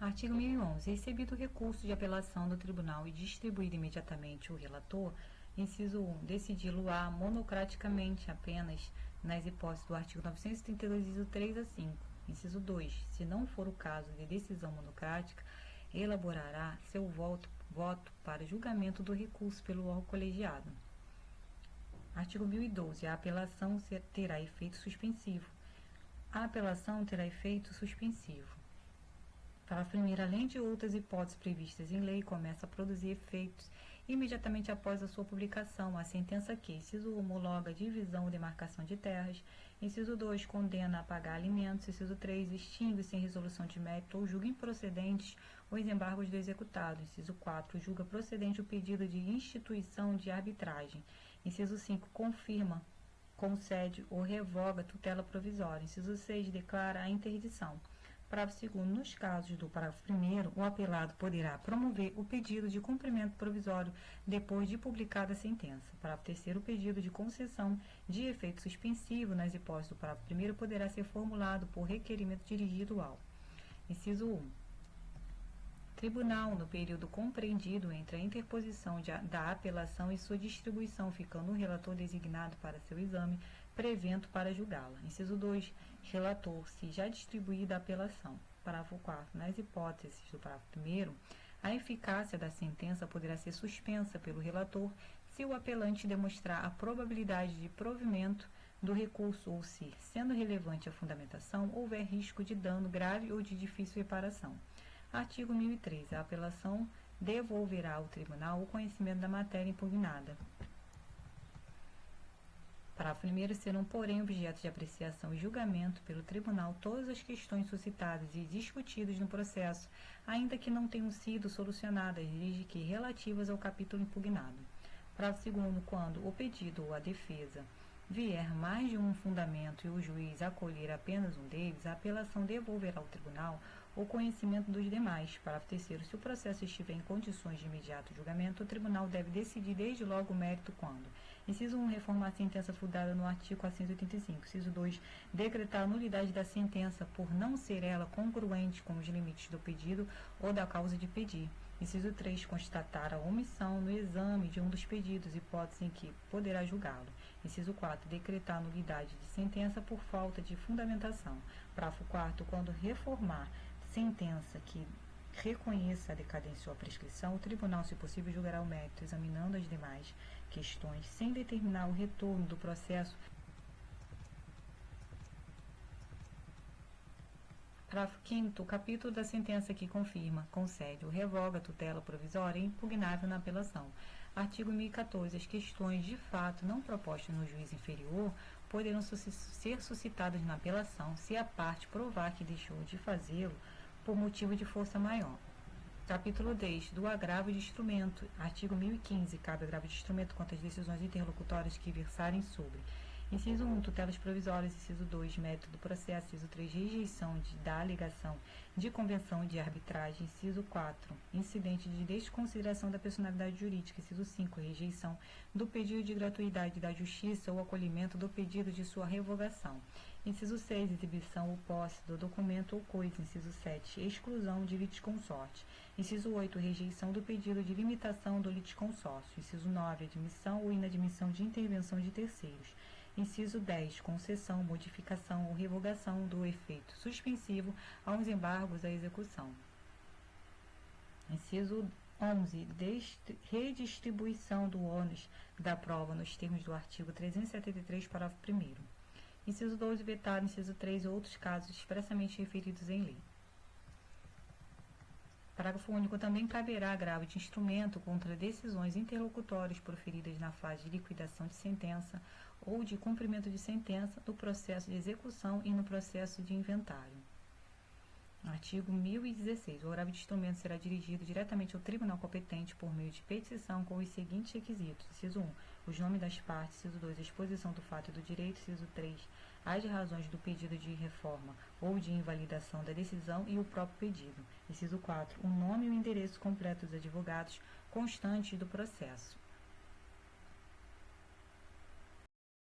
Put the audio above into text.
Artigo 1011. Recebido o recurso de apelação do tribunal e distribuído imediatamente o relator, inciso 1, decidi-lo-á monocraticamente apenas nas hipóteses do artigo 932, inciso 3 a 5. Inciso 2. Se não for o caso de decisão monocrática, elaborará seu voto para julgamento do recurso pelo órgão colegiado. Artigo 1012. A apelação terá efeito suspensivo. A apelação terá efeito suspensivo. Parágrafo 1º, além de outras hipóteses previstas em lei, começa a produzir efeitos imediatamente após a sua publicação a sentença que, inciso 1, homologa a divisão ou demarcação de terras, inciso 2, condena a pagar alimentos, inciso 3, extingue sem resolução de mérito ou julga improcedentes os embargos do executado, inciso 4, julga procedente o pedido de instituição de arbitragem, inciso 5, confirma, concede ou revoga tutela provisória, inciso 6, declara a interdição. Parágrafo 2º. Nos casos do parágrafo 1º, o apelado poderá promover o pedido de cumprimento provisório depois de publicada a sentença. Parágrafo 3º. O pedido de concessão de efeito suspensivo nas hipóteses do parágrafo 1º poderá ser formulado por requerimento dirigido ao: inciso 1. Tribunal, no período compreendido entre a interposição da apelação e sua distribuição, ficando um relator designado para seu exame, prevento para julgá-la. Inciso 2. Relator, se já distribuída a apelação. Parágrafo 4º. Nas hipóteses do parágrafo 1º, a eficácia da sentença poderá ser suspensa pelo relator se o apelante demonstrar a probabilidade de provimento do recurso ou se, sendo relevante a fundamentação, houver risco de dano grave ou de difícil reparação. Artigo 1013. A apelação devolverá ao tribunal o conhecimento da matéria impugnada. Parágrafo 1º. Serão, porém, objeto de apreciação e julgamento pelo tribunal todas as questões suscitadas e discutidas no processo, ainda que não tenham sido solucionadas, desde que relativas ao capítulo impugnado. Parágrafo 2º. Quando o pedido ou a defesa vier mais de um fundamento e o juiz acolher apenas um deles, a apelação devolverá ao tribunal o conhecimento dos demais. Parágrafo 3º. Se o processo estiver em condições de imediato julgamento, o tribunal deve decidir desde logo o mérito quando: inciso 1, reformar a sentença fundada no artigo 485. Inciso 2, decretar a nulidade da sentença por não ser ela congruente com os limites do pedido ou da causa de pedir. Inciso 3, constatar a omissão no exame de um dos pedidos, hipótese em que poderá julgá-lo. Inciso 4, decretar a nulidade de sentença por falta de fundamentação. Parágrafo 4º. Quando reformar sentença que reconheça a decadência ou a prescrição, o tribunal, se possível, julgará o mérito, examinando as demais questões, sem determinar o retorno do processo. Parágrafo 5º. O capítulo da sentença que confirma, concede ou revoga a tutela provisória é impugnável na apelação. Artigo 1014. As questões de fato não propostas no juiz inferior poderão ser suscitadas na apelação se a parte provar que deixou de fazê-lo por motivo de força maior. Capítulo 10. Do agravo de instrumento. Artigo 1015. Cabe agravo de instrumento quanto às decisões interlocutórias que versarem sobre: inciso 1, tutelas provisórias. Inciso 2, mérito do processo. Inciso 3, rejeição da alegação de convenção de arbitragem. Inciso 4, incidente de desconsideração da personalidade jurídica. Inciso 5, rejeição do pedido de gratuidade da justiça ou acolhimento do pedido de sua revogação. Inciso 6, exibição ou posse do documento ou coisa. Inciso 7, exclusão de litisconsorte. Inciso 8, rejeição do pedido de limitação do litisconsórcio. Inciso 9, admissão ou inadmissão de intervenção de terceiros. Inciso 10, concessão, modificação ou revogação do efeito suspensivo aos embargos à execução. Inciso 11, redistribuição do ônus da prova nos termos do artigo 373, parágrafo 1º. Inciso 12, vetado. Inciso 3, outros casos expressamente referidos em lei. Parágrafo único. Também caberá agravo de instrumento contra decisões interlocutórias proferidas na fase de liquidação de sentença ou de cumprimento de sentença, no processo de execução e no processo de inventário. Artigo 1016. O agravo de instrumento será dirigido diretamente ao tribunal competente por meio de petição com os seguintes requisitos: inciso 1, os nomes das partes. Inciso 2, a exposição do fato e do direito. Inciso 3, as razões do pedido de reforma ou de invalidação da decisão e o próprio pedido. Inciso 4, o nome e o endereço completo dos advogados constantes do processo.